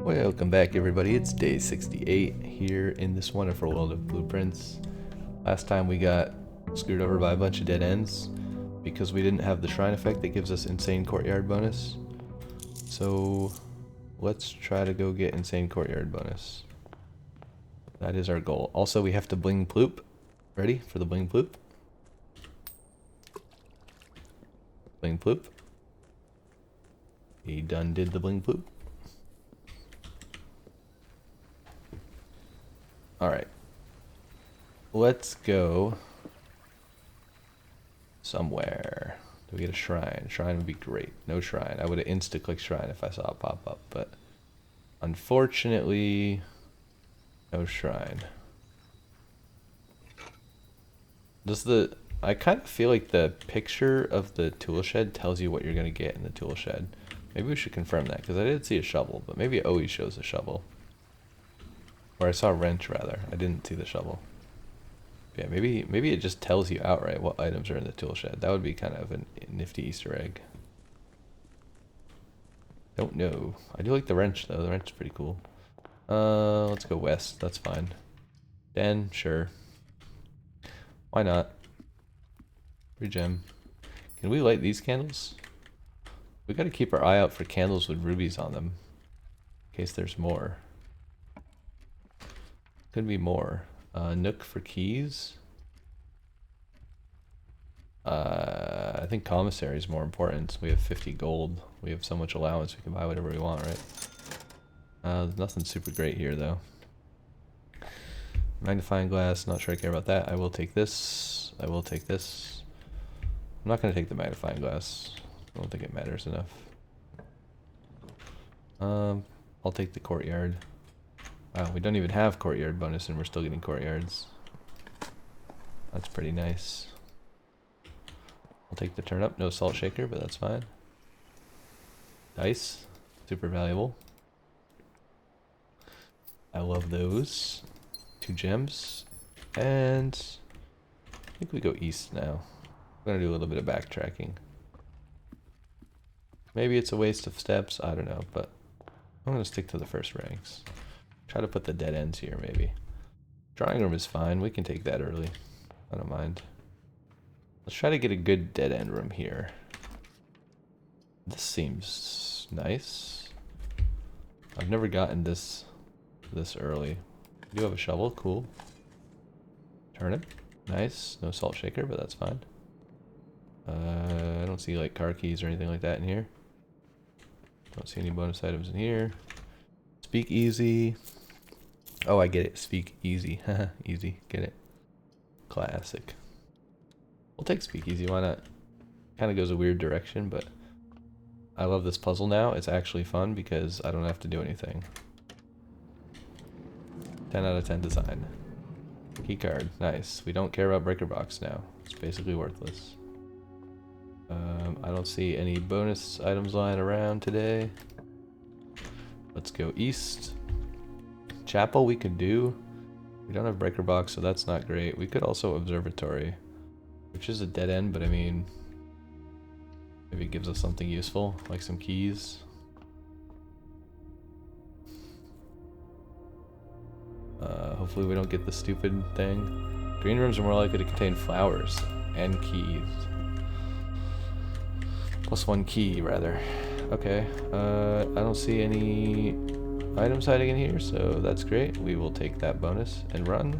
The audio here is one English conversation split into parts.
Welcome back, everybody. It's day 68 here in this wonderful world of blueprints. Last time we got screwed over by a bunch of dead ends because we didn't have the shrine effect that gives us insane courtyard bonus. So let's try to go get insane courtyard bonus. That is our goal. Also, we have to bling ploop. Ready for the bling ploop? Bling ploop. He done did the bling ploop. Alright. Let's go somewhere. Do we get a shrine? Shrine would be great. No shrine. I would have insta-clicked shrine if I saw it pop up, but unfortunately, no shrine. I kind of feel like the picture of the tool shed tells you what you're going to get in the tool shed. Maybe we should confirm that, because I did see a shovel, but maybe it always shows a shovel. Or I saw a wrench, rather. I didn't see the shovel. Yeah, maybe it just tells you outright what items are in the tool shed. That would be kind of a nifty Easter egg. Don't know. I do like the wrench, though. The wrench is pretty cool. Let's go west. That's fine. Den, sure. Why not? Free gem. Can we light these candles? We gotta keep our eye out for candles with rubies on them. In case there's more. Could be more. Nook for keys. I think commissary is more important. We have 50 gold. We have so much allowance we can buy whatever we want, right? There's nothing super great here, though. Magnifying glass, not sure I care about that. I will take this. I will take this. I'm not going to take the magnifying glass. I don't think it matters enough. I'll take the courtyard. Wow, we don't even have courtyard bonus and we're still getting courtyards. That's pretty nice. I'll take the turnip, no salt shaker, but that's fine. Dice, super valuable. I love those. 2 gems. And I think we go east now. We're gonna do a little bit of backtracking. Maybe it's a waste of steps, I don't know, but I'm gonna stick to the first ranks. Try to put the dead ends here, maybe. Drawing room is fine. We can take that early. I don't mind. Let's try to get a good dead end room here. This seems nice. I've never gotten this early. We do have a shovel. Cool. Turnip. Nice. No salt shaker, but that's fine. I don't see like car keys or anything like that in here. Don't see any bonus items in here. Speak easy. Oh, I get it. Speak easy. Easy. Get it. Classic. We'll take speak easy. Why not? Kind of goes a weird direction, but I love this puzzle now. It's actually fun because I don't have to do anything. 10 out of 10 design. Key card. Nice. We don't care about breaker box now. It's basically worthless. I don't see any bonus items lying around today. Let's go east. Chapel we could do. We don't have breaker box, so that's not great. We could also observatory, which is a dead end, but I mean, maybe it gives us something useful, like some keys. Hopefully we don't get the stupid thing. Green rooms are more likely to contain flowers and keys. +1 key, rather. Okay, I don't see any items hiding in here, so that's great. We will take that bonus and run.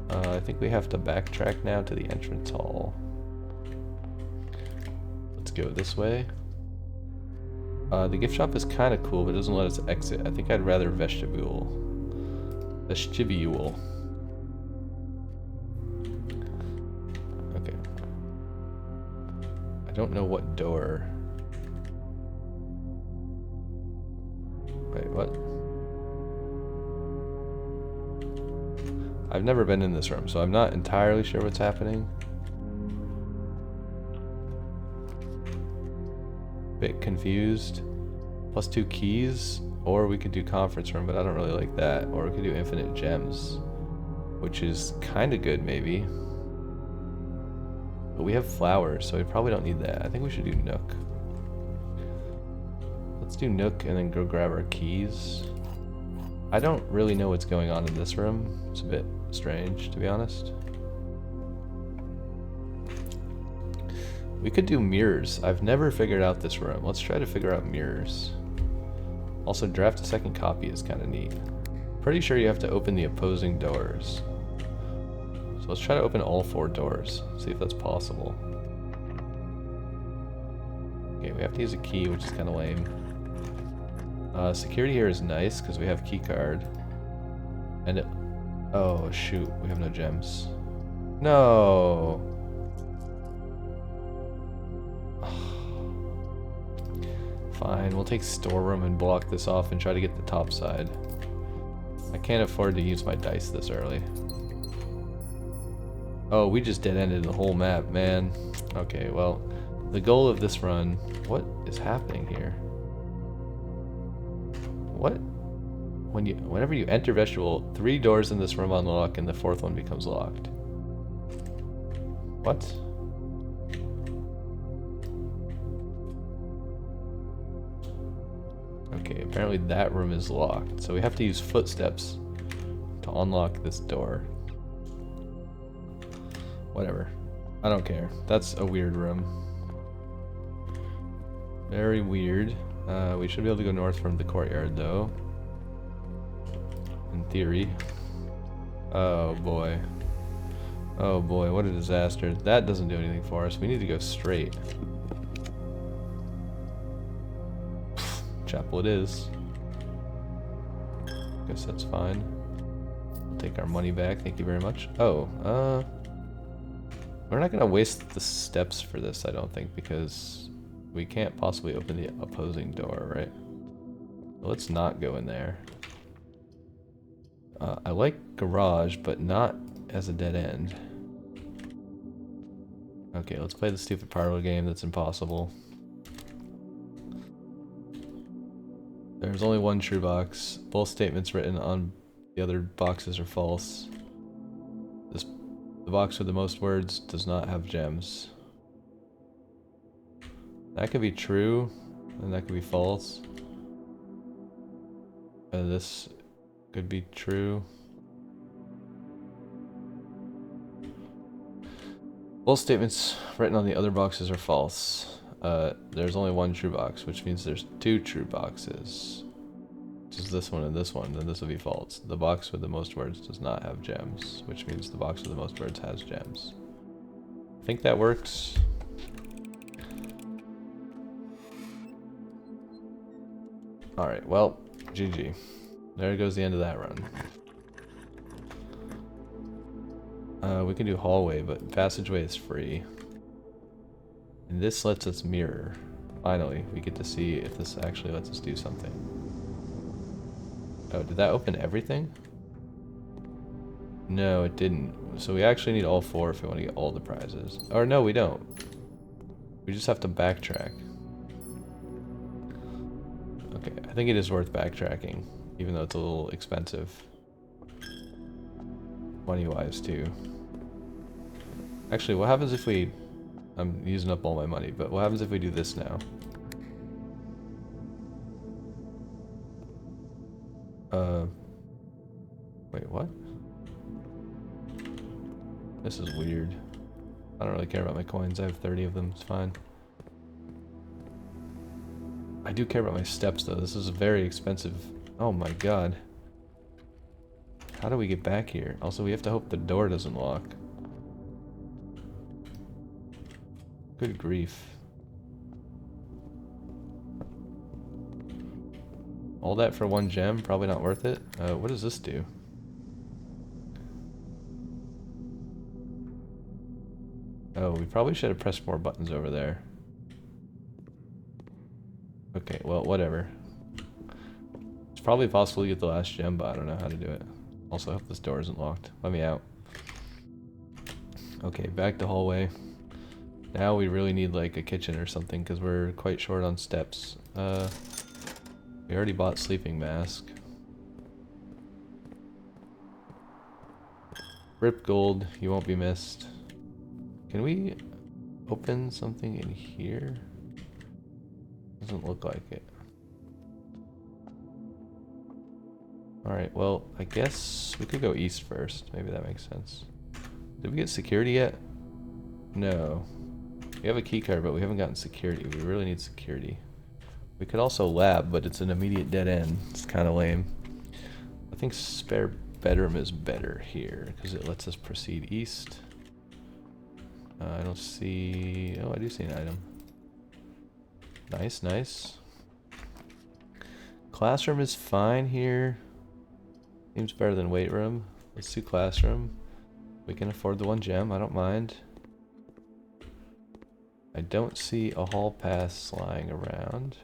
I think we have to backtrack now to the entrance hall. Let's go this way. The gift shop is kind of cool, but it doesn't let us exit. I think I'd rather vestibule. Vestibule. Okay. I don't know what door. Wait, what? I've never been in this room, so I'm not entirely sure what's happening. Bit confused. +2 keys, or we could do conference room, but I don't really like that. Or we could do infinite gems, which is kind of good, maybe. But we have flowers, so we probably don't need that. I think we should do Nook. Let's do Nook and then go grab our keys. I don't really know what's going on in this room. It's a bit strange, to be honest. We could do mirrors. I've never figured out this room. Let's try to figure out mirrors. Also, draft a second copy is kind of neat. Pretty sure you have to open the opposing doors. So let's try to open all 4 doors. See if that's possible. Okay, we have to use a key, which is kind of lame. Security here is nice because we have key card. And it, oh shoot, we have no gems. No. Fine, we'll take storeroom and block this off and try to get the top side. I can't afford to use my dice this early. Oh, we just dead-ended the whole map, man. Okay, well, the goal of this run... What is happening here? What? Whenever you enter vegetable, 3 doors in this room unlock and the 4th one becomes locked. What? Okay, apparently that room is locked, so we have to use footsteps to unlock this door. Whatever. I don't care. That's a weird room. Very weird. We should be able to go north from the courtyard, though. In theory. Oh boy. Oh boy, what a disaster. That doesn't do anything for us. We need to go straight. Chapel it is. Guess that's fine. We'll take our money back, thank you very much. Oh, we're not gonna waste the steps for this, I don't think, because we can't possibly open the opposing door, right? Let's not go in there. I like garage, but not as a dead end. Okay, let's play the stupid parlor game that's impossible. There's only one true box. Both statements written on the other boxes are false. The box with the most words does not have gems. That could be true, and that could be false. And this could be true. Both statements written on the other boxes are false. There's only one true box, which means there's 2 true boxes. Which is this one and this one, then this will be false. The box with the most words does not have gems, which means the box with the most words has gems. I think that works. Alright, well, GG. There goes the end of that run. We can do hallway, but passageway is free. And this lets us mirror. Finally, we get to see if this actually lets us do something. Oh, did that open everything? No, it didn't. So we actually need all 4 if we want to get all the prizes. Or no, we don't. We just have to backtrack. Okay, I think it is worth backtracking, even though it's a little expensive. Money-wise, too. Actually, what happens if we... I'm using up all my money, but what happens if we do this now? Wait, what? This is weird. I don't really care about my coins. I have 30 of them. It's fine. I do care about my steps, though. This is very expensive. Oh my god. How do we get back here? Also, we have to hope the door doesn't lock. Good grief. All that for 1 gem? Probably not worth it. What does this do? Oh, we probably should have pressed more buttons over there. Okay, well, whatever. It's probably possible to get the last gem, but I don't know how to do it. Also, I hope this door isn't locked. Let me out. Okay, back to hallway. Now we really need like a kitchen or something because we're quite short on steps. We already bought sleeping mask. Rip gold, you won't be missed. Can we open something in here? Doesn't look like it. Alright, well, I guess we could go east first. Maybe that makes sense. Did we get security yet? No. We have a key card, but we haven't gotten security. We really need security. We could also lab, but it's an immediate dead end. It's kind of lame. I think spare bedroom is better here, because it lets us proceed east. I don't see... Oh, I do see an item. Nice, nice. Classroom is fine here. Seems better than weight room. Let's do classroom. We can afford the 1 gem, I don't mind. I don't see a hall pass lying around.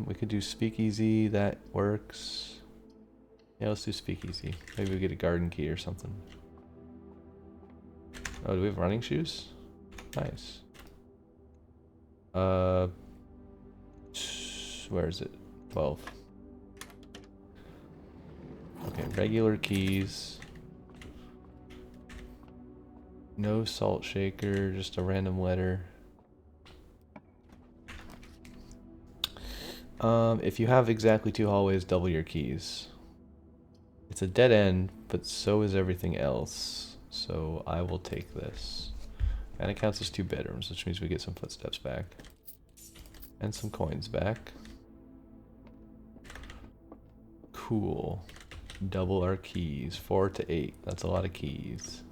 We could do speakeasy, that works. Yeah, let's do speakeasy. Maybe we get a garden key or something. Oh, do we have running shoes? Nice. Where is it? 12. Okay, regular keys. No salt shaker, just a random letter. If you have exactly 2 hallways, double your keys. It's a dead end, but so is everything else. So I will take this. And it counts as 2 bedrooms, which means we get some footsteps back. And some coins back. Cool. Double our keys. 4 to 8. That's a lot of keys.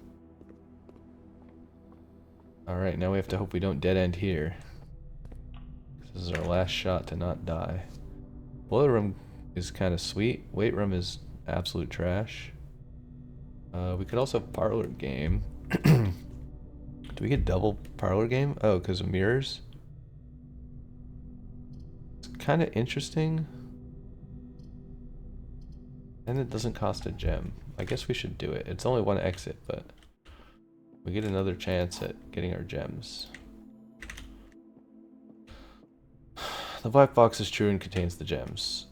Alright, now we have to hope we don't dead end here. This is our last shot to not die. Boiler room is kind of sweet. Weight room is absolute trash. We could also have parlor game. Do we get double parlor game? Oh, because of mirrors? It's kind of interesting. And it doesn't cost a gem. I guess we should do it. It's only 1 exit, but we get another chance at getting our gems. The black box is true and contains the gems.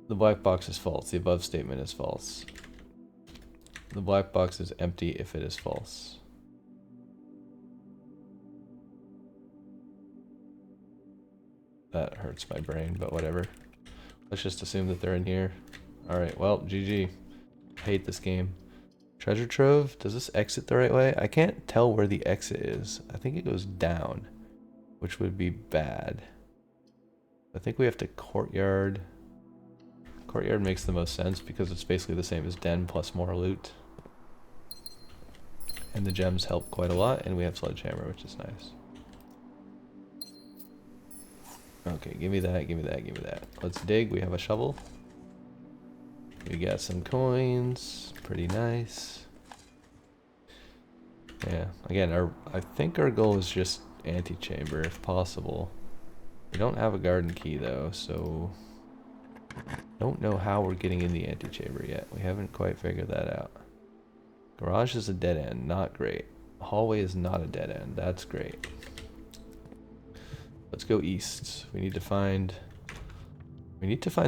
The black box is false. The above statement is false. The black box is empty if it is false. That hurts my brain, but whatever. Let's just assume that they're in here. Alright, well, GG. I hate this game. Treasure trove? Does this exit the right way? I can't tell where the exit is. I think it goes down, which would be bad. I think we have to courtyard. Courtyard makes the most sense because it's basically the same as den plus more loot. And the gems help quite a lot, and we have sledgehammer, which is nice. Okay, give me that, give me that, give me that. Let's dig. We have a shovel. We got some coins. Pretty nice. Yeah, again, I think our goal is just antechamber if possible. We don't have a garden key though, so don't know how we're getting in the antechamber yet. We haven't quite figured that out. Garage is a dead end, not great. Hallway is not a dead end, that's great. Let's go east. We need to find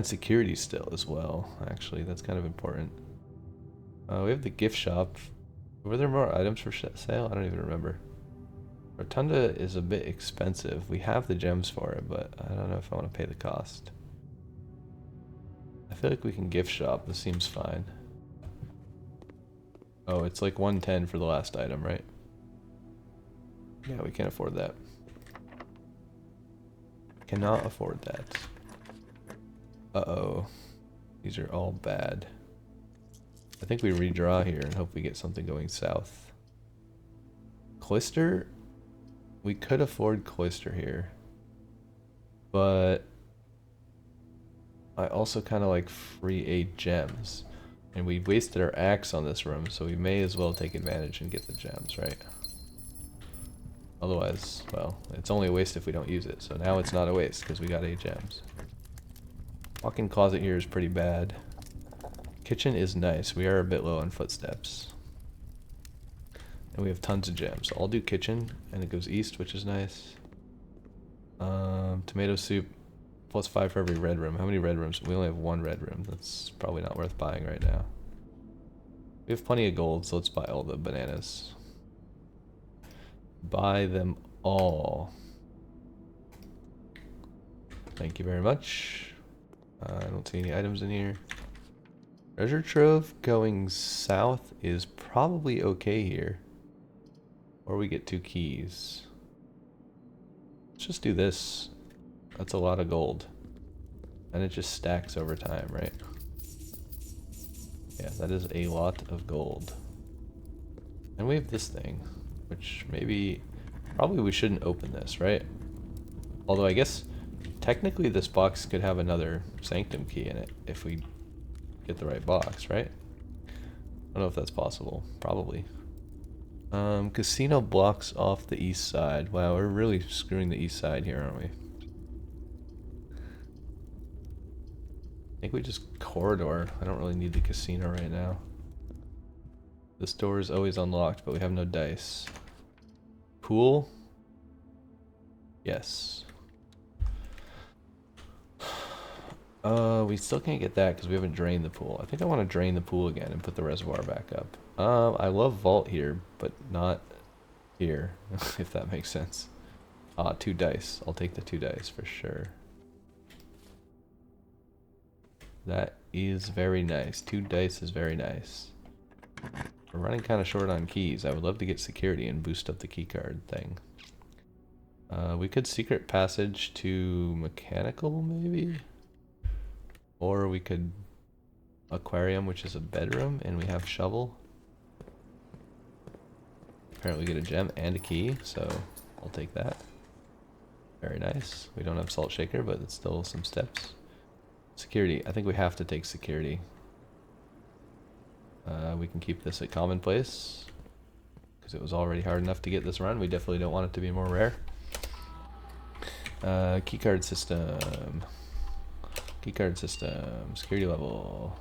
security still as well, actually. That's kind of important. We have the gift shop. Were there more items for sale? I don't even remember. Rotunda is a bit expensive. We have the gems for it, but I don't know if I want to pay the cost. I feel like we can gift shop. This seems fine. Oh, it's like 110 for the last item, right? Yeah, we can't afford that. Cannot afford that. Uh-oh. These are all bad. I think we redraw here and hope we get something going south. Cloister? We could afford Cloister here. But I also kind of like free 8 gems. And we wasted our axe on this room, so we may as well take advantage and get the gems, right? Otherwise, well, it's only a waste if we don't use it. So now it's not a waste because we got 8 gems. Walk-in closet here is pretty bad. Kitchen is nice. We are a bit low on footsteps. And we have tons of gems. So I'll do kitchen, and it goes east, which is nice. Tomato soup, +5 for every red room. How many red rooms? We only have 1 red room. That's probably not worth buying right now. We have plenty of gold, so let's buy all the bananas. Buy them all. Thank you very much. I don't see any items in here. Treasure trove going south is probably okay here. Or we get 2 keys. Let's just do this. That's a lot of gold. And it just stacks over time, right? Yeah, that is a lot of gold. And we have this thing, which maybe... Probably we shouldn't open this, right? Although I guess technically this box could have another sanctum key in it if we get the right box, right? I don't know if that's possible. Probably. Casino blocks off the east side. Wow, we're really screwing the east side here, aren't we? I think we just corridor. I don't really need the casino right now. This door is always unlocked, but we have no dice. Pool? Yes. We still can't get that because we haven't drained the pool. I think I want to drain the pool again and put the reservoir back up. I love vault here, but not here, if that makes sense. 2 dice. I'll take the 2 dice for sure. That is very nice. 2 dice is very nice. We're running kind of short on keys. I would love to get security and boost up the keycard thing. We could secret passage to mechanical, maybe? Or we could aquarium, which is a bedroom, and we have shovel. Apparently we get a gem and a key, so I'll take that. Very nice. We don't have salt shaker, but it's still some steps. Security. I think we have to take security. We can keep this at commonplace because it was already hard enough to get this run. We definitely don't want it to be more rare. Keycard system. Keycard system. Security level.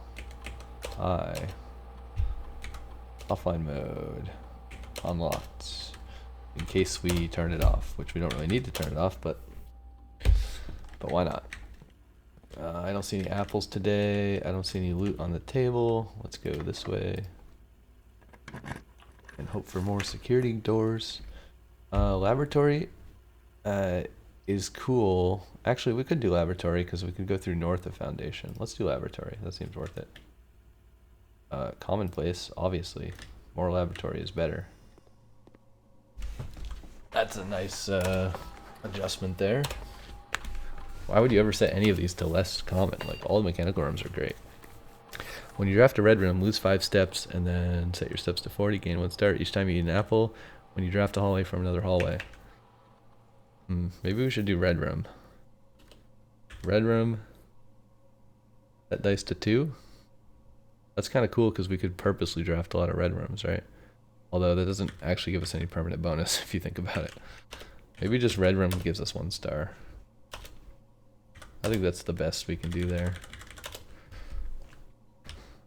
High. Offline mode. Unlocked. In case we turn it off, which we don't really need to turn it off, but why not? I don't see any apples today. I don't see any loot on the table. Let's go this way. And hope for more security doors. Laboratory is cool. Actually, we could do laboratory because we could go through north of Foundation. Let's do laboratory. That seems worth it. Commonplace, obviously. More laboratory is better. That's a nice adjustment there. Why would you ever set any of these to less common? Like, all the mechanical rooms are great. When you draft a red room, lose 5 steps, and then set your steps to 40, gain 1 star each time you eat an apple. When you draft a hallway from another hallway. Maybe we should do red room. Red room. Set dice to 2. That's kind of cool because we could purposely draft a lot of red rooms, right? Although that doesn't actually give us any permanent bonus if you think about it. Maybe just red room gives us 1 star. I think that's the best we can do there.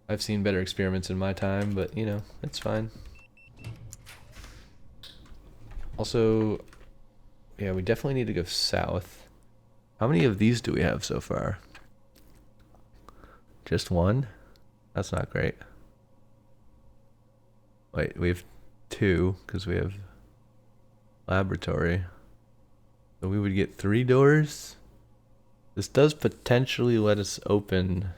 I've seen better experiments in my time, but you know, it's fine. Also, yeah, we definitely need to go south. How many of these do we have so far? Just 1? That's not great. Wait, we have 2 because we have laboratory. So we would get 3 doors? This does potentially let us open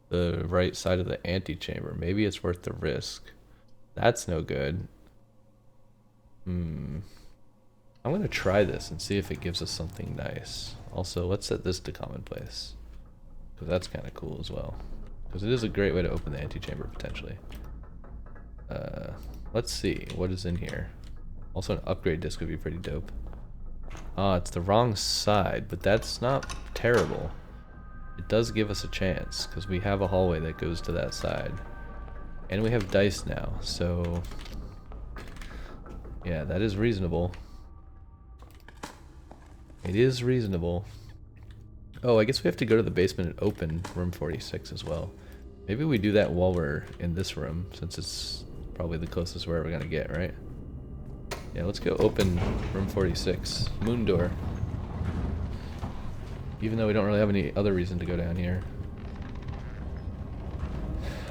the right side of the antechamber. Maybe it's worth the risk. That's no good. I'm gonna try this and see if it gives us something nice. Also, let's set this to commonplace, because that's kind of cool as well. Because it is a great way to open the antechamber potentially. Let's see what is in here. Also, an upgrade disc would be pretty dope. It's the wrong side, but that's not terrible. It does give us a chance, because we have a hallway that goes to that side. And we have dice now, so... yeah, that is reasonable. It is reasonable. Oh, I guess we have to go to the basement and open room 46 as well. Maybe we do that while we're in this room, since it's probably the closest we're ever gonna get, right? Yeah, let's go open room 46. Moon door. Even though we don't really have any other reason to go down here.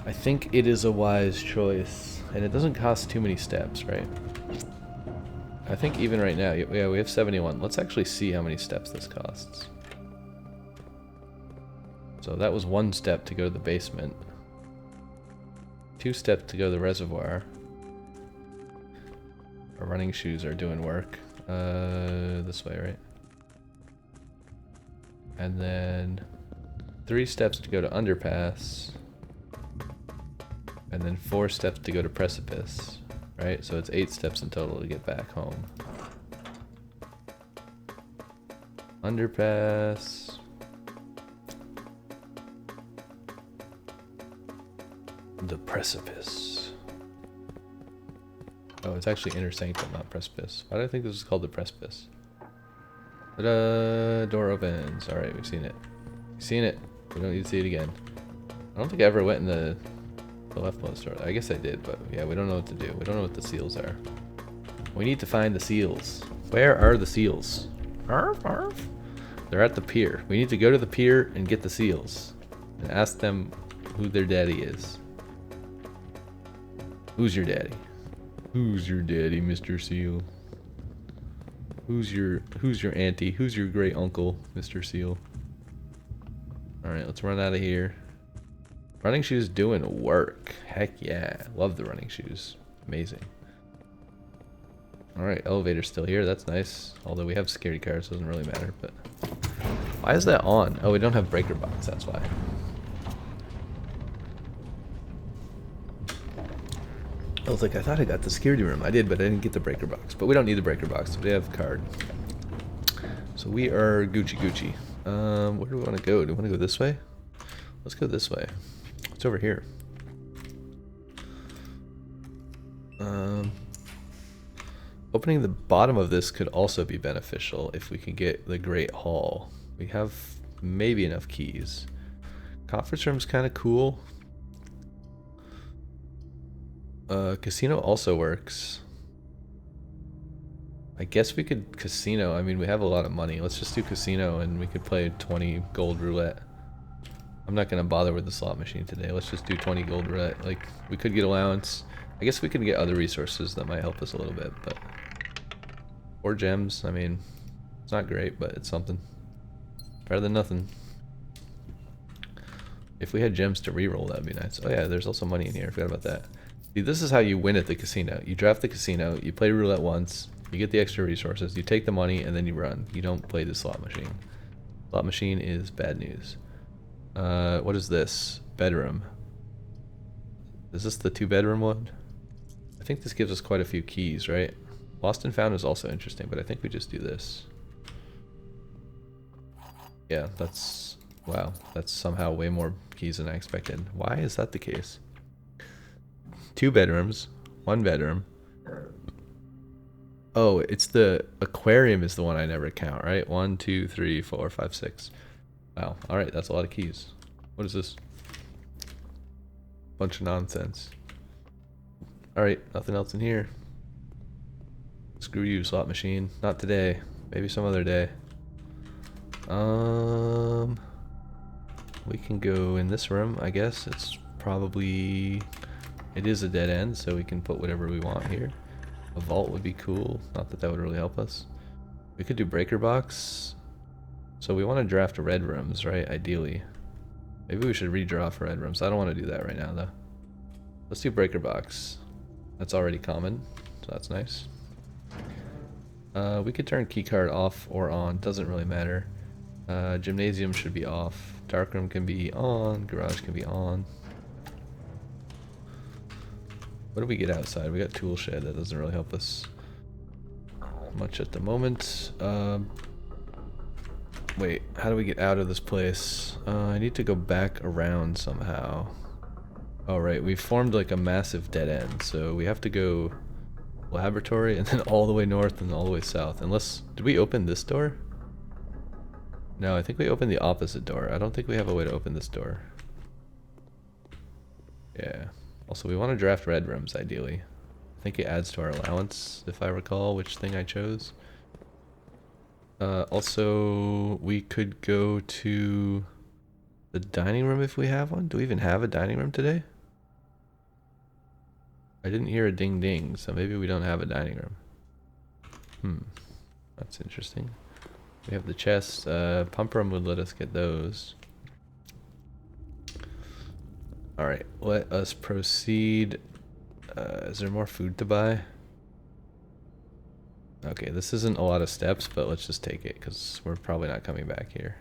I think it is a wise choice. And it doesn't cost too many steps, right? I think even right now, yeah, we have 71. Let's actually see how many steps this costs. So that was 1 step to go to the basement. 2 steps to go to the reservoir. Our running shoes are doing work. This way, right? And then 3 steps to go to underpass. And then 4 steps to go to precipice. Right? So it's 8 steps in total to get back home. Underpass. The precipice. Oh, it's actually inner sanctum, not precipice. Why do I think this is called the precipice? Ta-da! Door opens. Alright, we've seen it. We've seen it. We don't need to see it again. I don't think I ever went in the leftmost door. I guess I did, but yeah, we don't know what to do. We don't know what the seals are. We need to find the seals. Where are the seals? Arf, arf. They're at the pier. We need to go to the pier and get the seals. And ask them who their daddy is. Who's your daddy? Who's your daddy, Mr. Seal? Who's your auntie? Who's your great uncle, Mr. Seal? Alright, let's run out of here. Running shoes doing work. Heck yeah. Love the running shoes. Amazing. Alright, elevator's still here. That's nice. Although we have security cards, doesn't really matter. But why is that on? Oh, we don't have breaker box. That's why. I was like, I thought I got the security room. I did, but I didn't get the breaker box. But we don't need the breaker box. We have a card. So we are Gucci Gucci. Where do we want to go? Do we want to go this way? Let's go this way. It's over here. Opening the bottom of this could also be beneficial if we can get the Great Hall. We have maybe enough keys. Conference room's kind of cool. Casino also works. I guess we could casino. I mean, we have a lot of money. Let's just do casino and we could play 20 gold roulette. I'm not going to bother with the slot machine today. Let's just do 20 gold roulette. Like, we could get allowance. I guess we could get other resources that might help us a little bit, but... Or gems. I mean, it's not great, but it's something. Better than nothing. If we had gems to reroll, that'd be nice. Oh yeah, there's also money in here. I forgot about that. See, this is how you win at the casino. You draft the casino, you play roulette once, you get the extra resources, you take the money, and then you run. You don't play the slot machine. Slot machine is bad news. What is this? Bedroom. Is this the 2-bedroom one? I think this gives us quite a few keys, right? Lost and Found is also interesting, but I think we just do this. Yeah, that's... Wow, that's somehow way more keys than I expected. Why is that the case? 2 bedrooms, 1 bedroom. Oh, it's the aquarium is the one I never count, right? 1, 2, 3, 4, 5, 6. Wow, alright, that's a lot of keys. What is this? Bunch of nonsense. Alright, nothing else in here. Screw you, slot machine. Not today. Maybe some other day. We can go in this room, I guess. It's probably... It is a dead end, so we can put whatever we want here. A vault would be cool. Not that that would really help us. We could do breaker box. So we want to draft red rooms, right? Ideally. Maybe we should redraw for red rooms. I don't want to do that right now, though. Let's do breaker box. That's already common, so that's nice. We could turn keycard off or on. Doesn't really matter. Gymnasium should be off. Darkroom can be on. Garage can be on. What do we get outside? We got tool shed. That doesn't really help us much at the moment. Wait, how do we get out of this place? I need to go back around somehow. Oh right, we formed like a massive dead end, so we have to go laboratory and then all the way north and all the way south. Unless, did we open this door? No, I think we opened the opposite door. I don't think we have a way to open this door. Yeah. Also, we want to draft red rooms, ideally. I think it adds to our allowance, if I recall which thing I chose. Also, we could go to the dining room if we have one. Do we even have a dining room today? I didn't hear a ding ding, so maybe we don't have a dining room. That's interesting. We have the chest. Pump room would let us get those. Alright, let us proceed. Is there more food to buy? Okay, this isn't a lot of steps, but let's just take it, because we're probably not coming back here.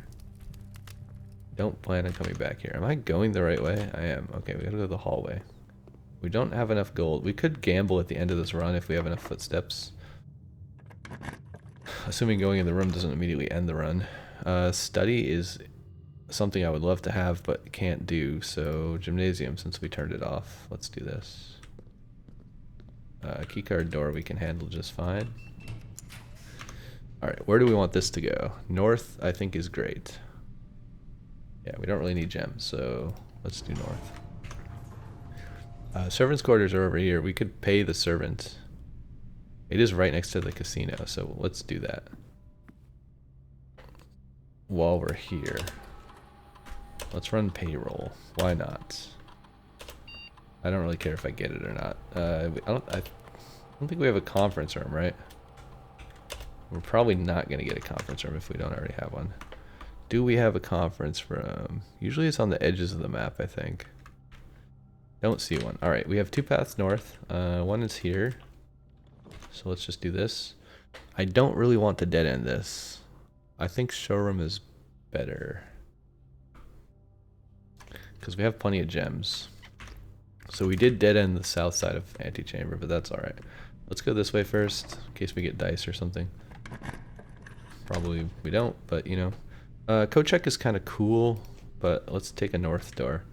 Don't plan on coming back here. Am I going the right way? I am. Okay, we gotta go the hallway. We don't have enough gold. We could gamble at the end of this run if we have enough footsteps. Assuming going in the room doesn't immediately end the run. Study is something I would love to have, but can't do. So, gymnasium, since we turned it off. Let's do this. Keycard door we can handle just fine. Alright, where do we want this to go? North, I think, is great. Yeah, we don't really need gems, so let's do north. Servants' quarters are over here. We could pay the servant. It is right next to the casino, so let's do that. While we're here. Let's run payroll. Why not? I don't really care if I get it or not. I don't think we have a conference room, right? We're probably not going to get a conference room if we don't already have one. Do we have a conference room? Usually it's on the edges of the map, I think. Don't see one. Alright, we have 2 paths north. One is here. So let's just do this. I don't really want to dead end this. I think showroom is better. Because we have plenty of gems. So we did dead end the south side of antechamber, but that's alright. Let's go this way first, in case we get dice or something. Probably we don't, but you know. Code check is kind of cool, but let's take a north door.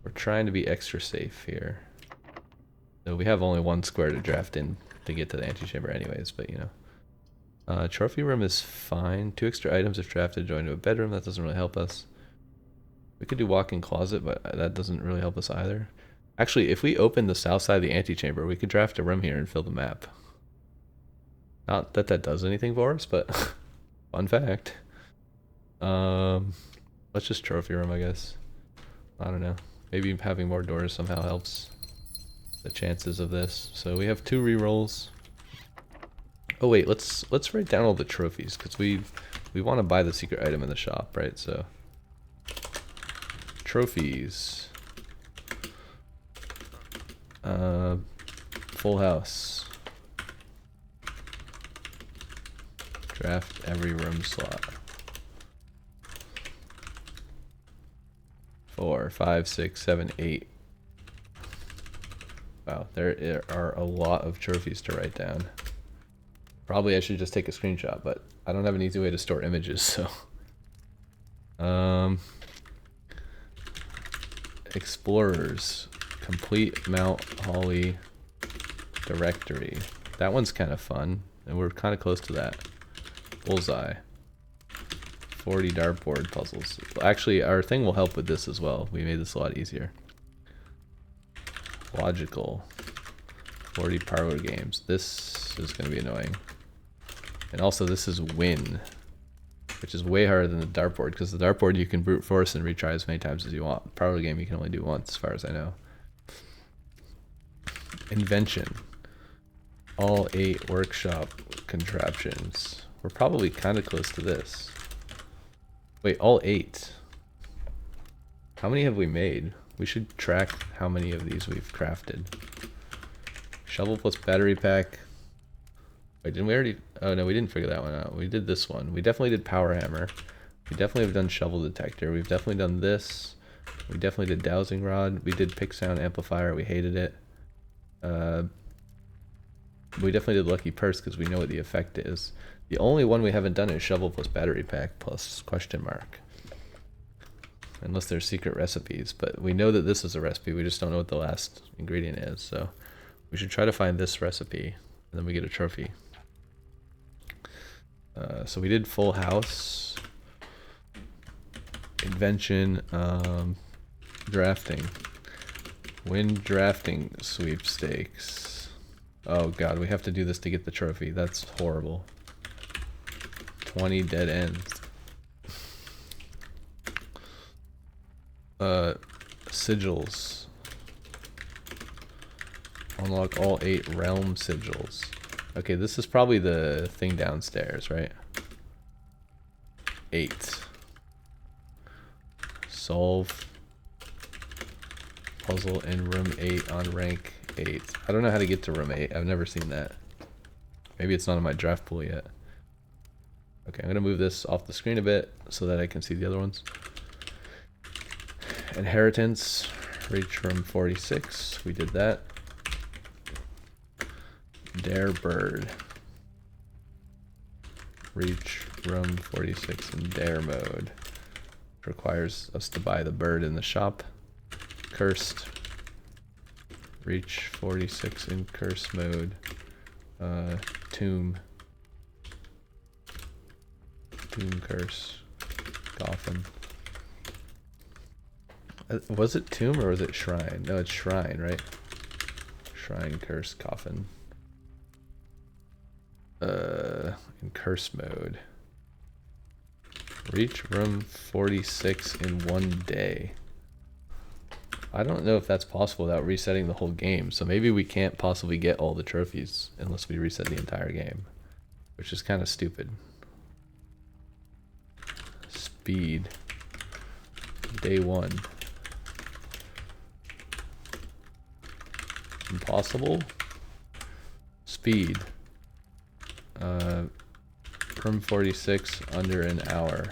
We're trying to be extra safe here. So we have only 1 square to draft in to get to the antechamber anyways, but you know. Trophy room is fine. 2 extra items if drafted joined to a bedroom. That doesn't really help us. We could do walk-in closet, but that doesn't really help us either. Actually, if we open the south side of the antechamber, we could draft a room here and fill the map. Not that that does anything for us, but fun fact. Let's just trophy room, I guess. I don't know. Maybe having more doors somehow helps the chances of this. So we have 2 rerolls. Oh wait, let's write down all the trophies because we want to buy the secret item in the shop, right? So trophies. Full house. Draft every room slot. 4, 5, 6, 7, 8. Wow, there are a lot of trophies to write down. Probably I should just take a screenshot, but I don't have an easy way to store images, so. Explorers. Complete Mount Holly directory. That one's kind of fun, and we're kind of close to that. Bullseye. 40 dartboard puzzles. Actually, our thing will help with this as well. We made this a lot easier. Logical. 40 parlor games. This is going to be annoying. And also, this is win, which is way harder than the dartboard, because the dartboard you can brute force and retry as many times as you want. Parlor game you can only do once, as far as I know. Invention. All 8 workshop contraptions. We're probably kind of close to this. Wait, all 8. How many have we made? We should track how many of these we've crafted. Shovel plus battery pack. Wait, didn't we already? Oh no, we didn't figure that one out. We did this one. We definitely did power hammer. We definitely have done shovel detector. We've definitely done this. We definitely did dowsing rod. We did pick sound amplifier. We hated it. We definitely did lucky purse because we know what the effect is. The only one we haven't done is shovel plus battery pack plus question mark. Unless there's secret recipes, but we know that this is a recipe. We just don't know what the last ingredient is. So we should try to find this recipe, and then we get a trophy. So we did full house, invention, drafting, win drafting sweepstakes. Oh god, we have to do this to get the trophy. That's horrible. 20 dead ends. Sigils. Unlock all 8 realm sigils. Okay, this is probably the thing downstairs, right? 8. Solve puzzle in room 8 on rank 8. I don't know how to get to room 8. I've never seen that. Maybe it's not in my draft pool yet. Okay, I'm gonna move this off the screen a bit so that I can see the other ones. Inheritance, reach room 46. We did that. Dare bird. Reach room 46 in dare mode. Requires us to buy the bird in the shop. Cursed. Reach 46 in curse mode. Tomb. Tomb curse. Coffin. Was it tomb or was it shrine? No, it's shrine, right? Shrine, curse, coffin. In curse mode. Reach room 46 in 1 day. I don't know if that's possible without resetting the whole game, so maybe we can't possibly get all the trophies unless we reset the entire game, which is kind of stupid. Speed. Day 1. Impossible. Speed. Room 46 under an hour.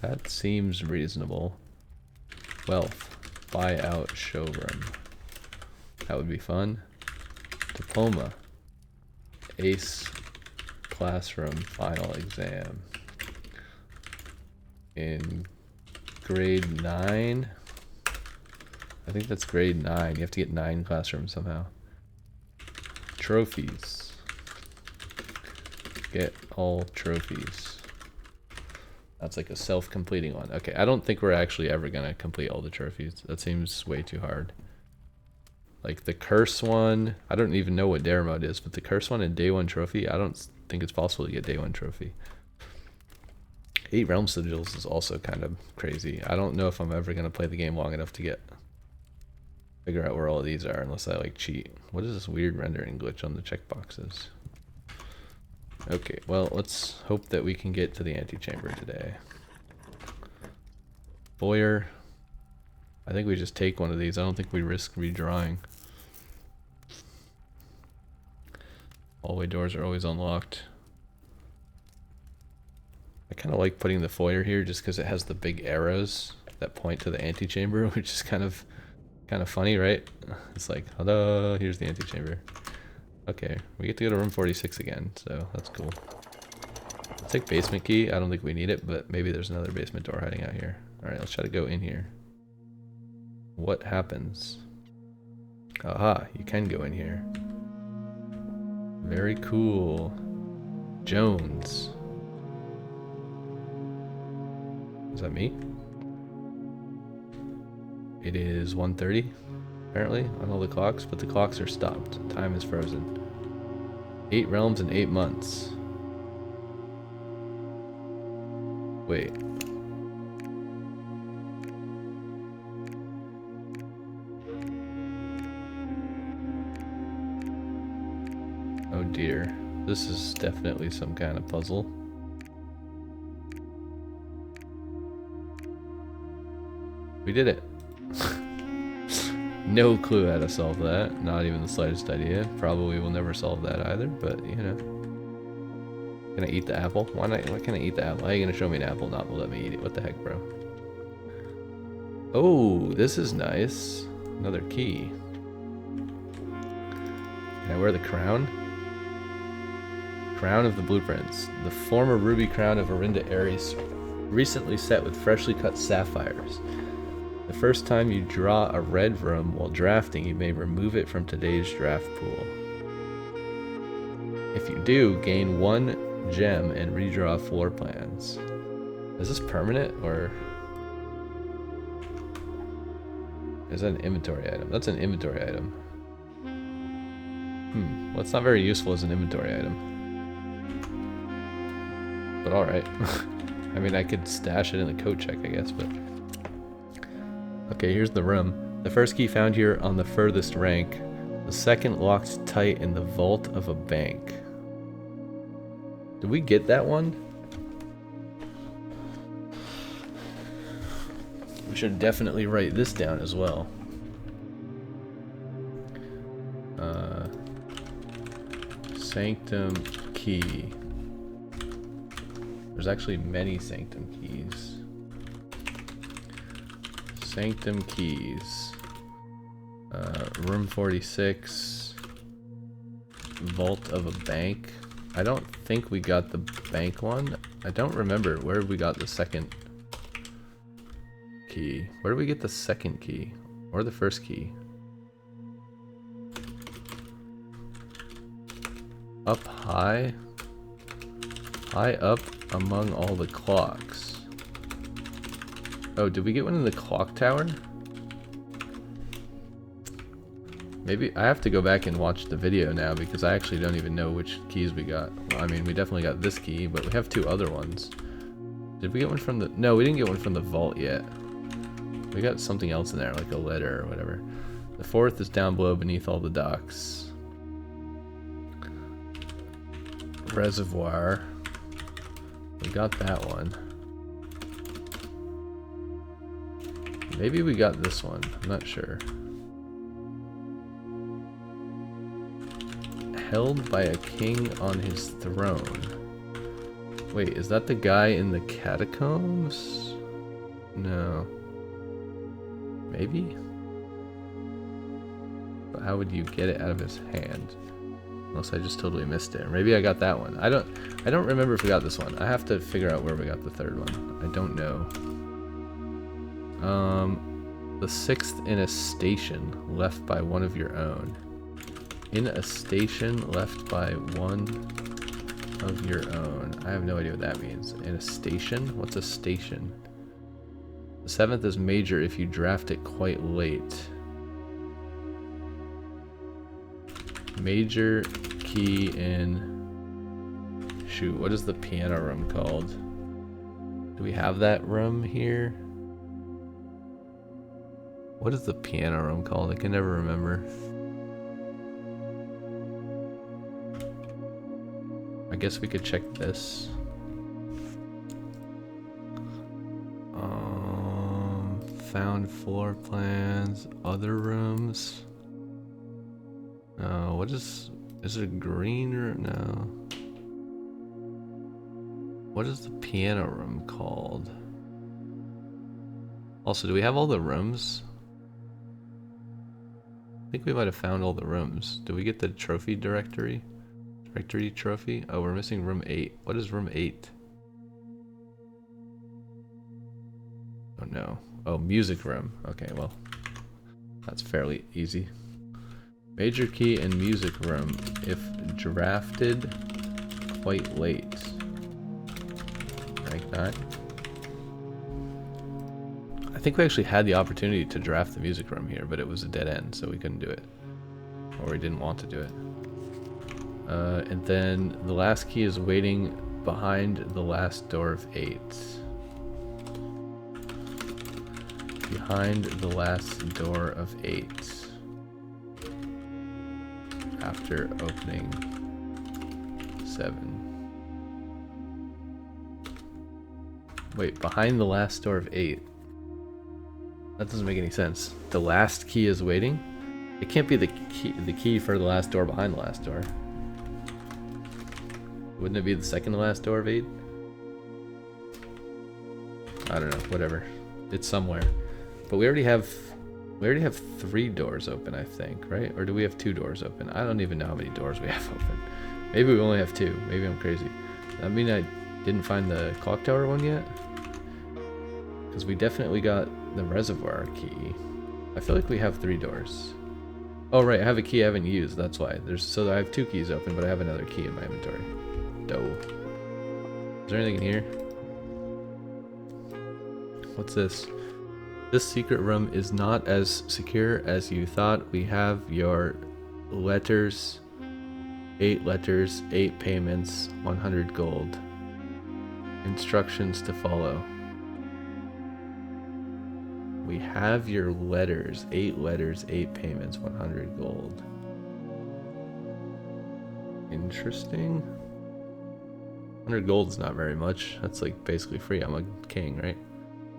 That seems reasonable. Wealth. Buy out showroom. That would be fun. Diploma. Ace classroom final exam. In grade 9. I think that's grade 9. You have to get 9 classrooms somehow. Trophies. Get all trophies. That's like a self-completing one. Okay, I don't think we're actually ever gonna complete all the trophies. That seems way too hard. Like the curse one, I don't even know what dare mode is, but the curse one and day 1 trophy, I don't think it's possible to get day 1 trophy. 8 realm sigils is also kind of crazy. I don't know if I'm ever gonna play the game long enough to figure out where all of these are unless I like cheat. What is this weird rendering glitch on the checkboxes? Okay, well, let's hope that we can get to the antechamber today. Foyer. I think we just take one of these. I don't think we risk redrawing. Hallway doors are always unlocked. I kind of like putting the foyer here just because it has the big arrows that point to the antechamber, which is kind of funny, right? It's like, hello, here's the antechamber. Okay, we get to go to room 46 again, so that's cool. Let's take basement key. I don't think we need it, but maybe there's another basement door hiding out here. Alright, let's try to go in here. What happens? Aha, you can go in here. Very cool. Jones. Is that me? It is 1:30, apparently, on all the clocks, but the clocks are stopped. Time is frozen. 8 realms in 8 months. Wait. Oh dear. This is definitely some kind of puzzle. We did it. No clue how to solve that. Not even the slightest idea. Probably will never solve that either, but you know. Can I eat the apple? Why not? Why can't I eat the apple? How are you gonna show me an apple, not let me eat it? What the heck, bro? Oh, this is nice. Another key. Can I wear the crown? Crown of the blueprints. The former ruby crown of Arinda Ares, recently set with freshly cut sapphires. The first time you draw a red room while drafting, you may remove it from today's draft pool. If you do, gain 1 gem and redraw floor plans. Is this permanent or is that an inventory item? That's an inventory item. Well, it's not very useful as an inventory item. But alright. I mean, I could stash it in the coat check, I guess, but... Okay, here's the room. The first key found here on the furthest rank. The second locked tight in the vault of a bank. Did we get that one? We should definitely write this down as well. Sanctum key. There's actually many sanctum keys. Sanctum keys. Room 46. Vault of a bank. I don't think we got the bank one. I don't remember where we got the second key. Where did we get the second key? Or the first key? Up high? High up among all the clocks. Oh, did we get one in the clock tower? Maybe I have to go back and watch the video now because I actually don't even know which keys we got. Well, I mean, we definitely got this key, but we have 2 other ones. Did we get one from the... No, we didn't get one from the vault yet. We got something else in there, like a letter or whatever. The 4th is down below beneath all the docks. Reservoir. We got that one. Maybe we got this one. I'm not sure. Held by a king on his throne. Wait, is that the guy in the catacombs? No. Maybe? But how would you get it out of his hand? Unless I just totally missed it. Or maybe I got that one. I don't remember if we got this one. I have to figure out where we got the 3rd one. I don't know. The 6th in a station left by one of your own. In a station left by one of your own. I have no idea what that means. In a station? What's a station? The 7th is major if you draft it quite late. Major key in... Shoot, what is the piano room called? Do we have that room here? What is the piano room called? I can never remember. I guess we could check this. Found floor plans, other rooms. No, what is it a green room? No. What is the piano room called? Also, do we have all the rooms? I think we might have found all the rooms. Did we get the trophy directory? Directory trophy? Oh, we're missing room 8. What is room 8? Oh no. Oh, music room. Okay, well, that's fairly easy. Major key in music room if drafted quite late. Rank 9. I think we actually had the opportunity to draft the music room here, but it was a dead end, so we couldn't do it. Or we didn't want to do it. And then the last key is waiting behind the last door of 8. Behind the last door of 8. After opening 7. Wait, behind the last door of 8. That doesn't make any sense. The last key is waiting? It can't be the key for the last door behind the last door. Wouldn't it be the second to last door of 8? I don't know, whatever. It's somewhere. But we already have 3 doors open, I think, right? Or do we have 2 doors open? I don't even know how many doors we have open. Maybe we only have 2. Maybe I'm crazy. I mean, I didn't find the clock tower one yet. Because we definitely got the reservoir key. I feel like we have 3 doors. Oh right, I have a key I haven't used, that's why. So I have 2 keys open, but I have another key in my inventory. Dope. Is there anything in here? What's this? This secret room is not as secure as you thought. We have your letters. 8 letters, 8 payments, 100 gold. Instructions to follow. We have your letters. 8 letters, 8 payments, 100 gold. Interesting. 100 gold is not very much. That's like basically free. I'm a king, right?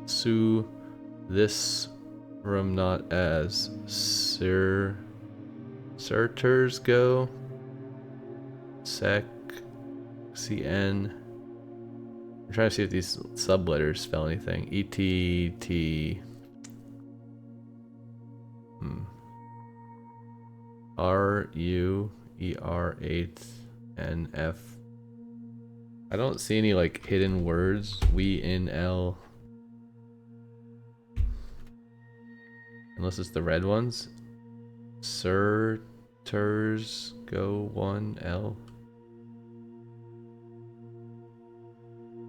Sue this room not as Sirters go. sec, cn. I'm trying to see if these subletters spell anything. ETT. RUER8NF. I don't see any like hidden words. We in L. Unless it's the red ones. Sir, Ters, Go 1L.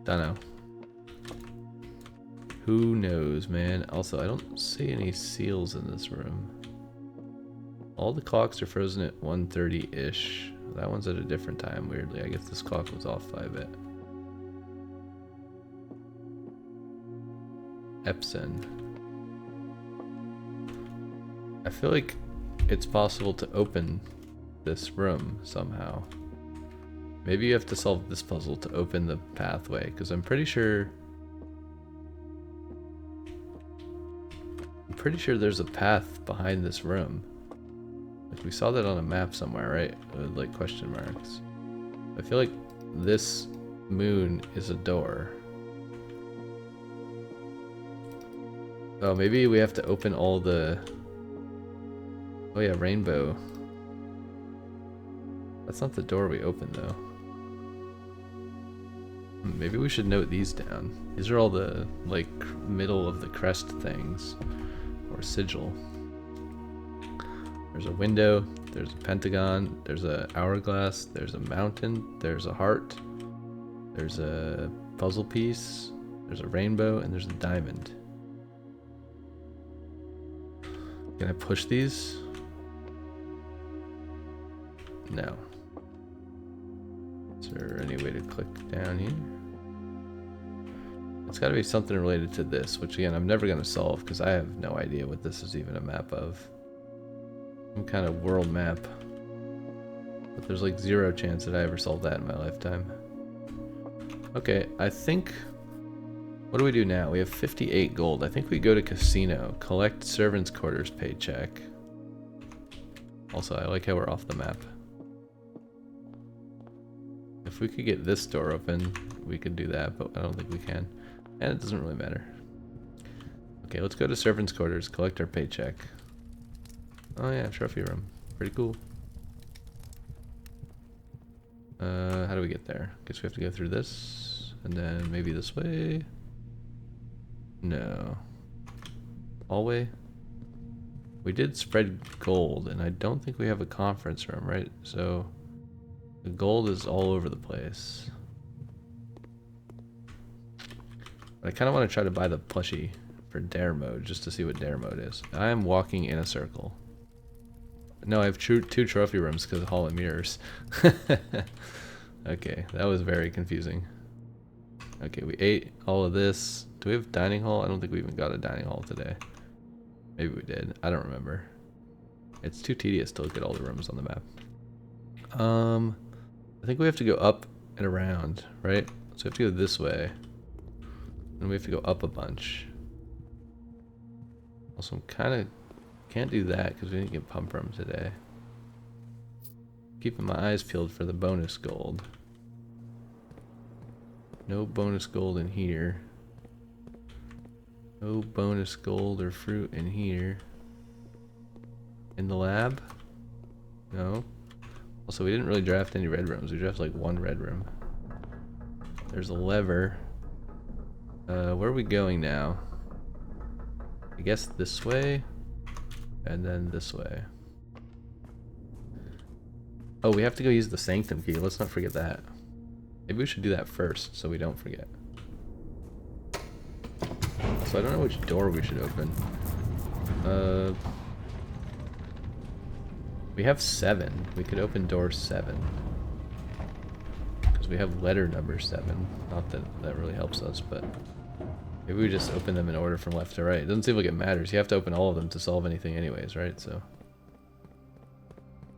Dunno. Who knows, man? Also, I don't see any seals in this room. All the clocks are frozen at 1:30-ish. That one's at a different time, weirdly. I guess this clock was off by a bit. Epson. I feel like it's possible to open this room somehow. Maybe you have to solve this puzzle to open the pathway, because I'm pretty sure there's a path behind this room. Like we saw that on a map somewhere, right? With like question marks. I feel like this moon is a door. Oh, maybe we have to open all the... Oh yeah, rainbow. That's not the door we opened though. Maybe we should note these down. These are all the, like, middle of the crest things. Or sigil. There's a window, there's a pentagon, there's a hourglass, there's a mountain, there's a heart, there's a puzzle piece, there's a rainbow, and there's a diamond. Can I push these? No. Is there any way to click down here? It's got to be something related to this, which again, I'm never going to solve because I have no idea what this is even a map of. Some kind of world map. But there's like 0 chance that I ever solve that in my lifetime. Okay, I think... What do we do now? We have 58 gold. I think we go to casino, collect servants' quarters paycheck. Also, I like how we're off the map. If we could get this door open, we could do that, but I don't think we can. And it doesn't really matter. Okay, let's go to servants' quarters, collect our paycheck. Oh yeah, trophy room. Pretty cool. How do we get there? Guess we have to go through this, and then maybe this way. No. Hallway? We did spread gold, and I don't think we have a conference room, right? So the gold is all over the place. I kind of want to try to buy the plushie for dare mode, just to see what dare mode is. I am walking in a circle. No, I have two trophy rooms because of Hall of Mirrors. Okay, that was very confusing. Okay, we ate all of this. Do we have dining hall? I don't think we even got a dining hall today. Maybe we did. I don't remember. It's too tedious to look at all the rooms on the map. I think we have to go up and around, right? So we have to go this way. And we have to go up a bunch. Also, I'm kind of... Can't do that because we didn't get pump room today. Keeping my eyes peeled for the bonus gold. No bonus gold in here. No bonus gold or fruit in here. In the lab? No. Also, we didn't really draft any red rooms. We drafted like 1 red room. There's a lever. Where are we going now? I guess this way. And then this way. Oh, we have to go use the sanctum key. Let's not forget that. Maybe we should do that first so we don't forget. So I don't know which door we should open. We have 7. We could open door 7. Because we have letter number 7. Not that that really helps us, but... Maybe we just open them in order from left to right. It doesn't seem like it matters. You have to open all of them to solve anything anyways, right? So...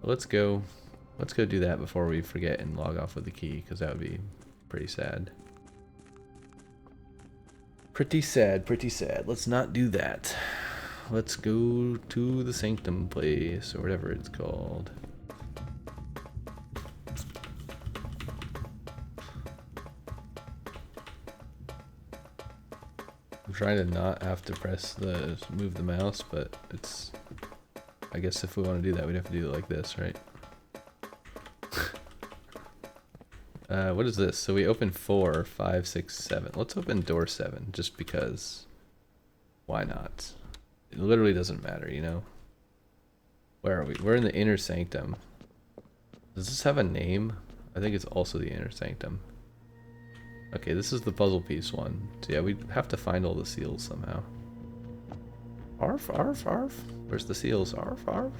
Let's go do that before we forget and log off with the key, because that would be pretty sad. Pretty sad, pretty sad. Let's not do that. Let's go to the sanctum place, or whatever it's called. I'm trying to not have to move the mouse, but it's, I guess if we want to do that, we'd have to do it like this, right? What is this? So we opened 4, 5, 6, 7. Let's open door 7, just because. Why not? It literally doesn't matter, you know? Where are we? We're in the inner sanctum. Does this have a name? I think it's also the inner sanctum. Okay, this is the puzzle piece one. So yeah, we have to find all the seals somehow. Arf, arf, arf. Where's the seals? Arf, arf.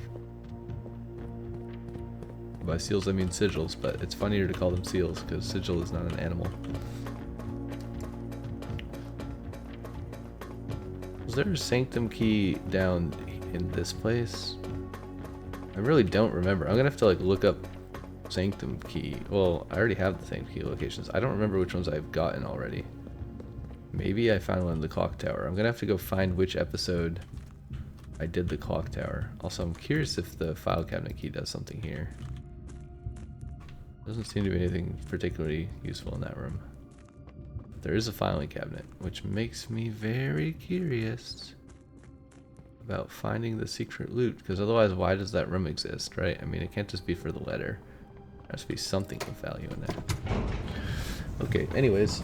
By seals I mean sigils, but it's funnier to call them seals because sigil is not an animal. Was there a sanctum key down in this place? I really don't remember. I'm gonna have to like look up sanctum key. Well, I already have the sanctum key locations. I don't remember which ones I've gotten already. Maybe I found one in the clock tower. I'm gonna have to go find which episode I did the clock tower. Also, I'm curious if the file cabinet key does something here. Doesn't seem to be anything particularly useful in that room. There is a filing cabinet, which makes me very curious about finding the secret loot, because otherwise why does that room exist, right? I mean, it can't just be for the letter. There has to be something of value in there. Okay, anyways,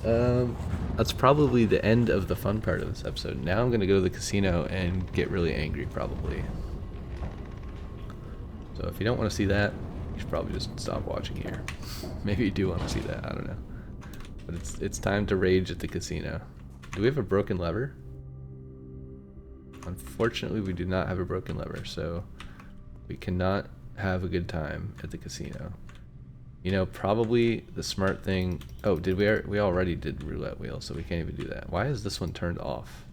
that's probably the end of the fun part of this episode. Now I'm going to go to the casino and get really angry, probably. So if you don't want to see that, you should probably just stop watching here. Maybe you do want to see that, I don't know. But it's time to rage at the casino. Do we have a broken lever? Unfortunately, we do not have a broken lever, so we cannot have a good time at the casino. You know, probably the smart thing... Oh, did we already did roulette wheel, so we can't even do that. Why is this one turned off?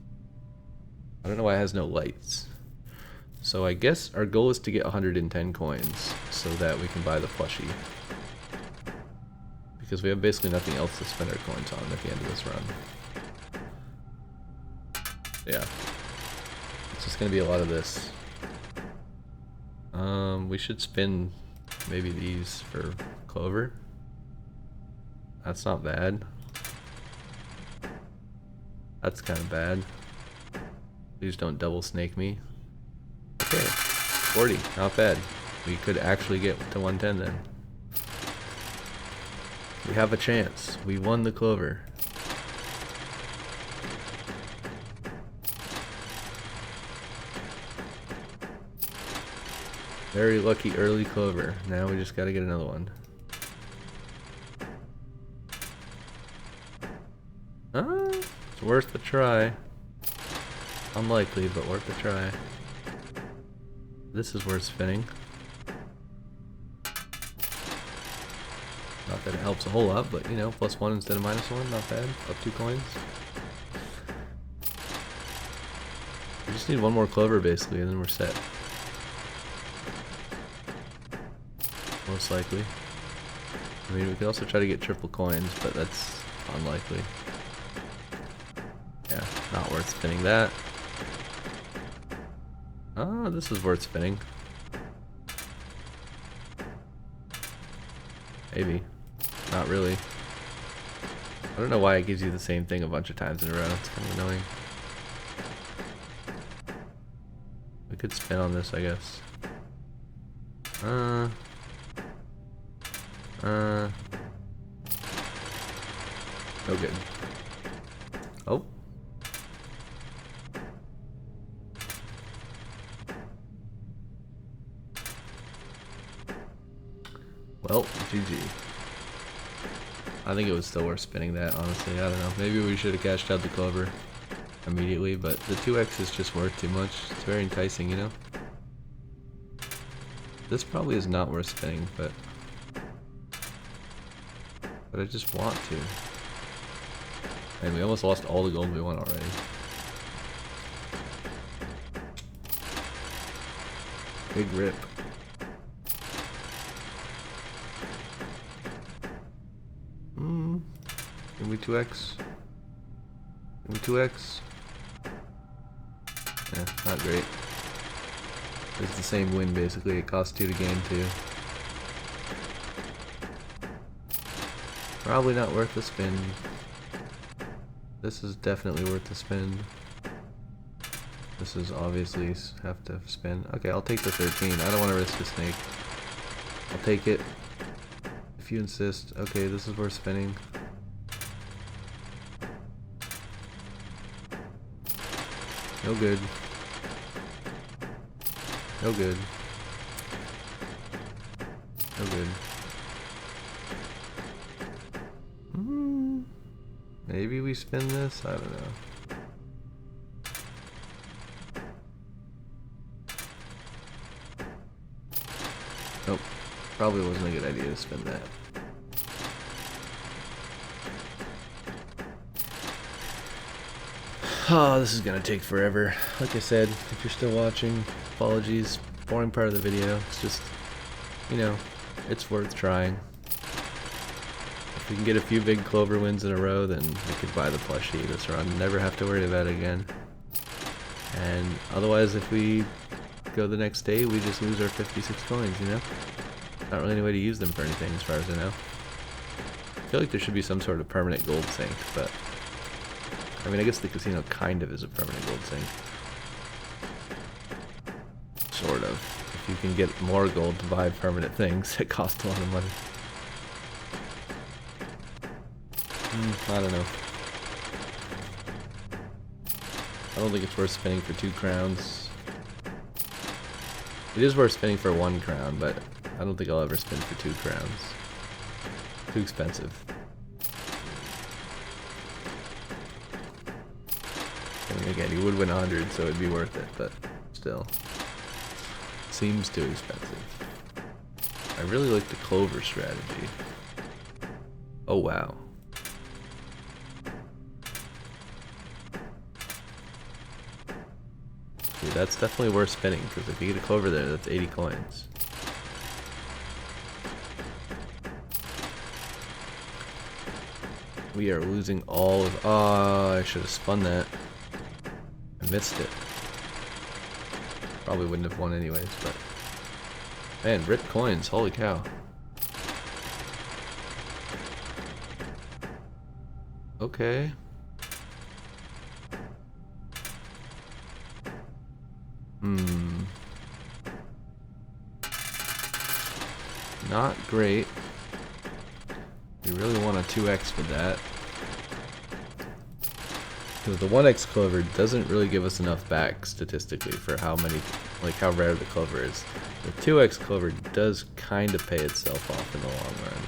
I don't know why it has no lights. So I guess our goal is to get 110 coins so that we can buy the plushie. Because we have basically nothing else to spend our coins on at the end of this run. Yeah. It's just gonna be a lot of this. We should spin maybe these for clover. That's not bad. That's kind of bad. Please don't double snake me. Okay, 40, not bad. We could actually get to 110 then. We have a chance. We won the clover. Very lucky early clover. Now we just gotta get another one. It's worth a try. Unlikely, but worth a try. This is worth spinning. Not that it helps a whole lot, but you know, +1 instead of -1, not bad. Up 2 coins. We just need one more clover basically, and then we're set. Most likely. I mean, we could also try to get triple coins, but that's unlikely. Yeah, not worth spinning that. Oh, this is worth spinning. Maybe. Not really. I don't know why it gives you the same thing a bunch of times in a row. It's kind of annoying. We could spin on this, I guess. No good. Oh. Well, GG. I think it was still worth spinning that, honestly. I don't know. Maybe we should have cashed out the clover immediately, but the 2x is just worth too much. It's very enticing, you know? This probably is not worth spinning, but I just want to. And we almost lost all the gold we won already. Big rip. Give me 2x. Give me 2x. Yeah, not great. It's the same win basically. It costs 2 to gain 2. Probably not worth the spin. This is definitely worth the spin. This is obviously have to spin. Okay, I'll take the 13. I don't want to risk a snake. I'll take it. If you insist. Okay, this is worth spinning. No good. No good. No good. Maybe we spin this? I don't know. Nope. Probably wasn't a good idea to spin that. Oh, this is gonna take forever. Like I said, if you're still watching, apologies. Boring part of the video. It's just, you know, it's worth trying. If we can get a few big clover wins in a row, then we could buy the plushie this run. Never have to worry about it again. And otherwise, if we go the next day, we just lose our 56 coins, you know? Not really any way to use them for anything, as far as I know. I feel like there should be some sort of permanent gold sink, but... I mean, I guess the casino kind of is a permanent gold sink. Sort of. If you can get more gold to buy permanent things, it costs a lot of money. I don't know. I don't think it's worth spinning for 2 crowns. It is worth spinning for 1 crown, but I don't think I'll ever spin for 2 crowns. Too expensive. I mean, again, you would win 100, so it'd be worth it, but still. Seems too expensive. I really like the clover strategy. Oh, wow. See, that's definitely worth spinning, because if you get a clover there, that's 80 coins. We are losing all of... Oh, I should have spun that. I missed it. Probably wouldn't have won anyways, but... Man, rip coins, holy cow. Okay. Not great. We really want a 2x with that. Because the 1x clover doesn't really give us enough back statistically for how many, like how rare the clover is. The 2x clover does kind of pay itself off in the long run.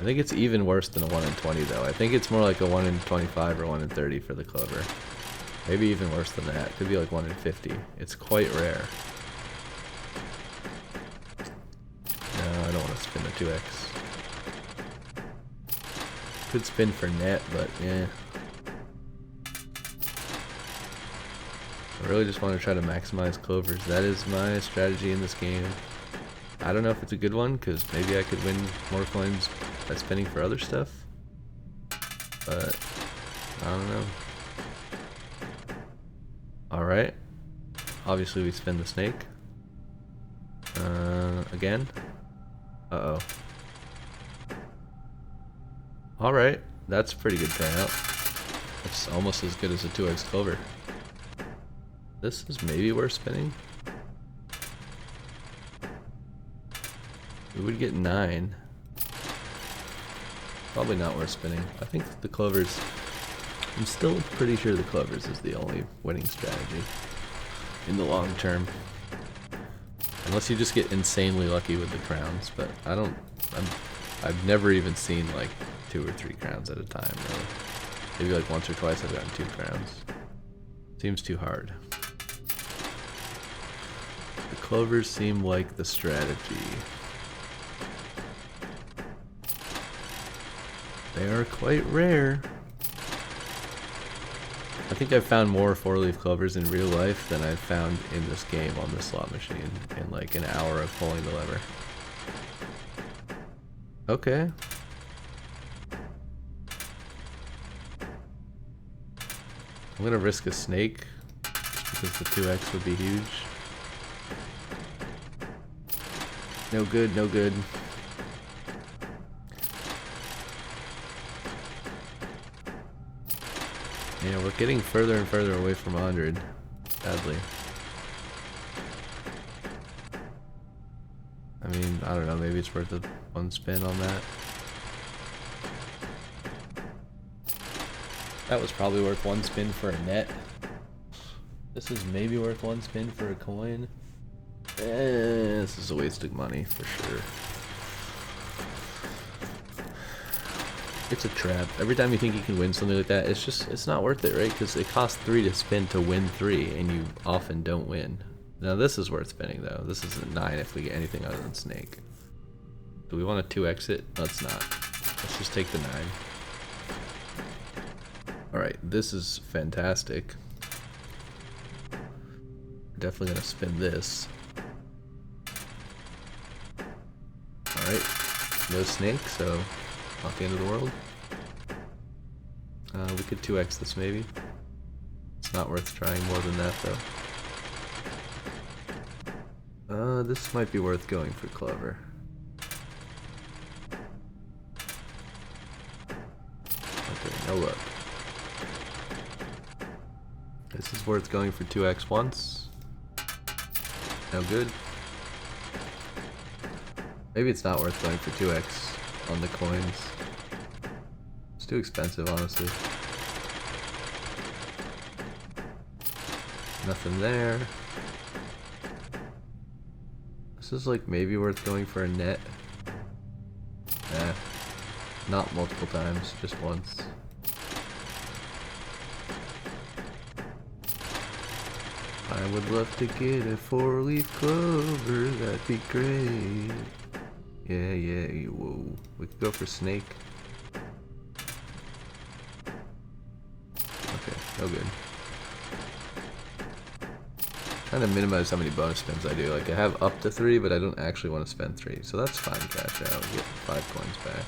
I think it's even worse than a 1 in 20 though. I think it's more like a 1 in 25 or 1 in 30 for the clover. Maybe even worse than that. Could be like 1 in 50. It's quite rare. No, I don't want to spin the 2x. Could spin for net, but yeah. I really just want to try to maximize clovers. That is my strategy in this game. I don't know if it's a good one, because maybe I could win more coins by spinning for other stuff. But, I don't know. Alright. Obviously we spin the snake. Again. Uh-oh. Alright. That's a pretty good payout. That's almost as good as a 2x clover. This is maybe worth spinning. We would get 9. Probably not worth spinning. I think the clovers... I'm still pretty sure the clovers is the only winning strategy in the long term. Unless you just get insanely lucky with the crowns, but I don't... I've never even seen like 2 or 3 crowns at a time, really. Maybe like once or twice I've gotten 2 crowns. Seems too hard. The clovers seem like the strategy. They are quite rare. I think I've found more 4-leaf clovers in real life than I've found in this game on the slot machine in like an hour of pulling the lever. Okay. I'm gonna risk a snake just because the 2x would be huge. No good, no good. Yeah, we're getting further and further away from 100, sadly. I mean, I don't know, maybe it's worth one spin on that. That was probably worth one spin for a net. This is maybe worth one spin for a coin. This is a waste of money for sure. It's a trap. Every time you think you can win something like that, it's not worth it, right? Because it costs 3 to spin to win 3, and you often don't win. Now this is worth spinning though. This is a 9 if we get anything other than snake. Do we want to 2x it? No, it's not. Let's just take the 9. Alright, this is fantastic. We're definitely going to spin this. Alright, no snake, so not the end of the world. We could 2x this maybe. It's not worth trying more than that though. This might be worth going for clover. Okay, no luck. This is worth going for 2x once. No good. Maybe it's not worth going for 2x on the coins. It's too expensive, honestly. Nothing there. This is like maybe worth going for a net. Nah. Not multiple times, just once. I would love to get a 4-leaf clover, that'd be great. Yeah, whoa. We could go for snake. Okay, no good. Trying to minimize how many bonus spins I do. Like, I have up to 3, but I don't actually want to spend 3. So that's fine, cash out. We get 5 coins back.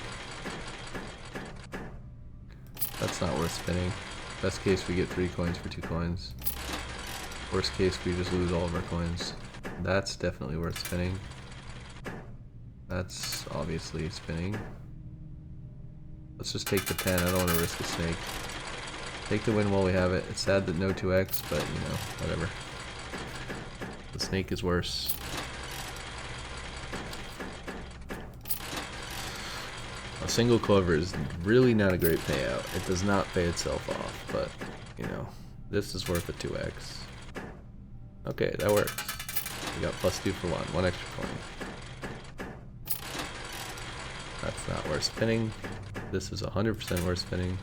That's not worth spinning. Best case, we get 3 coins for 2 coins. Worst case, we just lose all of our coins. That's definitely worth spinning. That's obviously spinning. Let's just take the 10. I don't want to risk a snake. Take the win while we have it. It's sad that no 2x, but you know, whatever. The snake is worse. A single clover is really not a great payout. It does not pay itself off, but you know, this is worth a 2x. Okay, that works. We got +2 for 1 extra coin. That's not worth spinning. This is 100% worth spinning.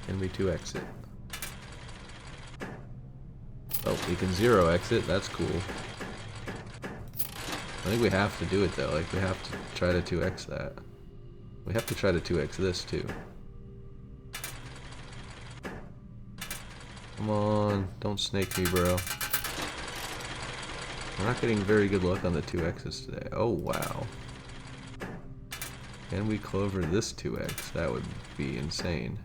Can we 2x it? Oh, we can 0x it. That's cool. I think we have to do it though. Like, we have to try to 2x that. We have to try to 2x this too. Come on, don't snake me, bro. We're not getting very good luck on the 2x's today. Oh, wow. Can we clover this 2x? That would be insane.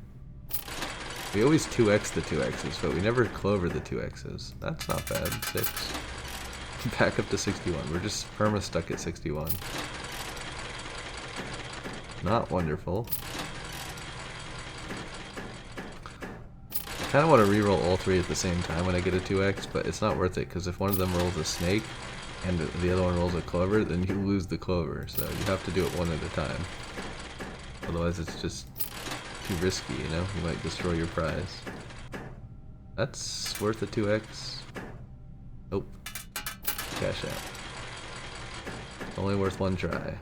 We always 2x the 2x's, but we never clover the 2x's. That's not bad. 6. Back up to 61. We're just perma stuck at 61. Not wonderful. I kind of want to reroll all 3 at the same time when I get a 2x, but it's not worth it because if one of them rolls a snake and the other one rolls a clover, then you lose the clover. So you have to do it one at a time. Otherwise it's just too risky, you know? You might destroy your prize. That's worth a 2x. Nope. Cash out. It's only worth 1 try.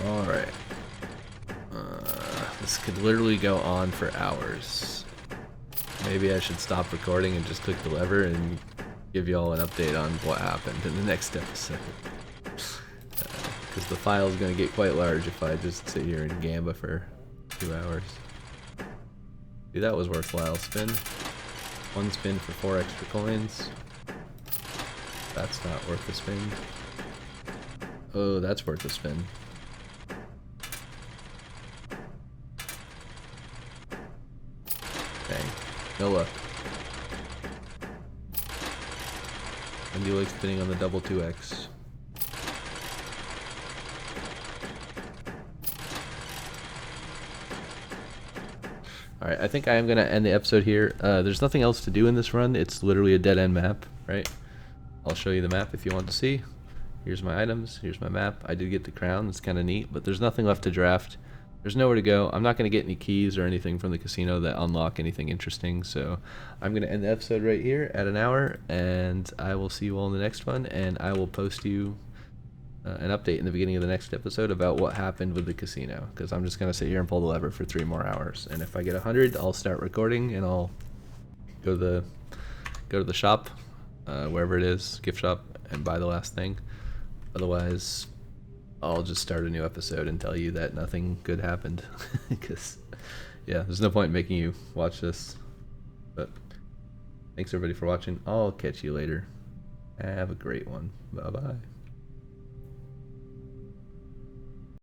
Alright. This could literally go on for hours. Maybe I should stop recording and just click the lever and give you all an update on what happened in the next episode. Because the file is going to get quite large if I just sit here and gamba for 2 hours. See, that was worthwhile. Spin. 1 spin for 4 extra coins. That's not worth the spin. Oh, that's worth a spin. Dang. No luck. And you like spinning on the double 2x. Alright, I think I am going to end the episode here. There's nothing else to do in this run. It's literally a dead-end map, right? I'll show you the map if you want to see. Here's my items. Here's my map. I did get the crown. It's kind of neat, but there's nothing left to draft. There's nowhere to go. I'm not going to get any keys or anything from the casino that unlock anything interesting, so I'm going to end the episode right here at an hour, and I will see you all in the next one, and I will post you an update in the beginning of the next episode about what happened with the casino, because I'm just going to sit here and pull the lever for 3 more hours, and if I get 100, I'll start recording, and I'll go to the shop, wherever it is, gift shop, and buy the last thing. Otherwise, I'll just start a new episode and tell you that nothing good happened, because, yeah, there's no point in making you watch this. But thanks everybody for watching. I'll catch you later. Have a great one. Bye-bye.